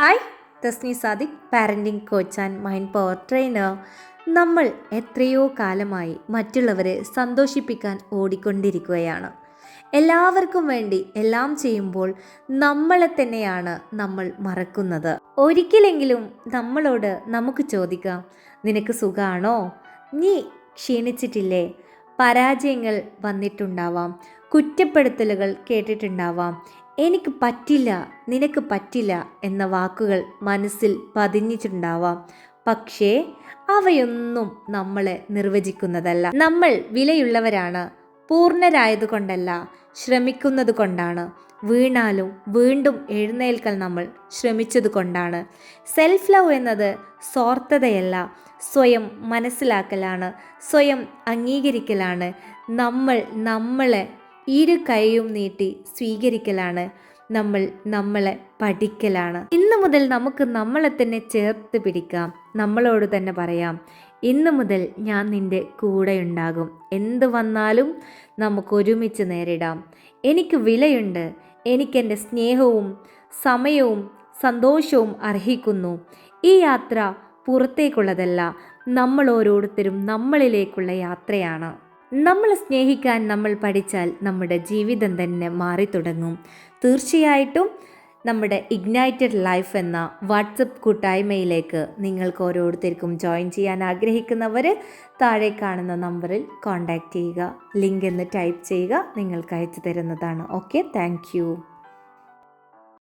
Hi, Tasni Sadiq, parenting coach and mind power trainer. നമ്മൾ എത്രയോ കാലമായി മറ്റുള്ളവരെ സന്തോഷിപ്പിക്കാൻ ഓടിക്കൊണ്ടിരിക്കുകയാണ്. എല്ലാവർക്കും വേണ്ടി എല്ലാം ചെയ്യുമ്പോൾ നമ്മളെ തന്നെയാണ് നമ്മൾ മറക്കുന്നത്. ഒരിക്കലെങ്കിലും നമ്മളോട് നമുക്ക് ചോദിക്കാം, നിനക്ക് സുഖമാണോ? നീ ക്ഷീണിച്ചിട്ടില്ലേ? പരാജയങ്ങൾ വന്നിട്ടുണ്ടാവാം, കുറ്റപ്പെടുത്തലുകൾ കേട്ടിട്ടുണ്ടാവാം. എനിക്ക് പറ്റില്ല, നിനക്ക് പറ്റില്ല എന്ന വാക്കുകൾ മനസ്സിൽ പതിഞ്ഞിട്ടുണ്ടാവാം. പക്ഷേ അവയൊന്നും നമ്മളെ നിർവചിക്കുന്നതല്ല. നമ്മൾ വിലയുള്ളവരാണ്, പൂർണ്ണരായതുകൊണ്ടല്ല, ശ്രമിക്കുന്നത് കൊണ്ടാണ്. വീണാലും വീണ്ടും എഴുന്നേൽക്കാൻ നമ്മൾ ശ്രമിച്ചത് കൊണ്ടാണ്. സെൽഫ് ലവ് എന്നത് സ്വാർത്ഥതയല്ല, സ്വയം മനസ്സിലാക്കലാണ്, സ്വയം അംഗീകരിക്കലാണ്. നമ്മളെ ഇരു കൈയും നീട്ടി സ്വീകരിക്കലാണ്. നമ്മളെ പഠിക്കലാണ്. ഇന്നു മുതൽ നമുക്ക് നമ്മളെ തന്നെ ചേർത്ത് പിടിക്കാം. നമ്മളോട് തന്നെ പറയാം, ഇന്നു മുതൽ ഞാൻ നിൻ്റെ കൂടെയുണ്ടാകും. എന്ത് വന്നാലും നമുക്ക് ഒരുമിച്ച് നേരിടാം. എനിക്ക് വിലയുണ്ട്, എനിക്കെൻ്റെ സ്നേഹവും സമയവും സന്തോഷവും അർഹിക്കുന്നു. ഈ യാത്ര പുറത്തേക്കുള്ളതല്ല, നമ്മൾ ഓരോരുത്തരും നമ്മളിലേക്കുള്ള യാത്രയാണ്. നമ്മളെ സ്നേഹിക്കാൻ നമ്മൾ പഠിച്ചാൽ നമ്മുടെ ജീവിതം തന്നെ മാറിത്തുടങ്ങും. തീർച്ചയായിട്ടും നമ്മുടെ ഇഗ്നൈറ്റഡ് ലൈഫ് എന്ന വാട്സപ്പ് കൂട്ടായ്മയിലേക്ക് നിങ്ങൾക്ക് ഓരോരുത്തർക്കും ജോയിൻ ചെയ്യാൻ ആഗ്രഹിക്കുന്നവർ താഴെ കാണുന്ന നമ്പറിൽ കോൺടാക്റ്റ് ചെയ്യുക. ലിങ്ക് എന്ന് ടൈപ്പ് ചെയ്യുക, നിങ്ങൾക്ക് അയച്ചു തരുന്നതാണ്. Okay, thank you.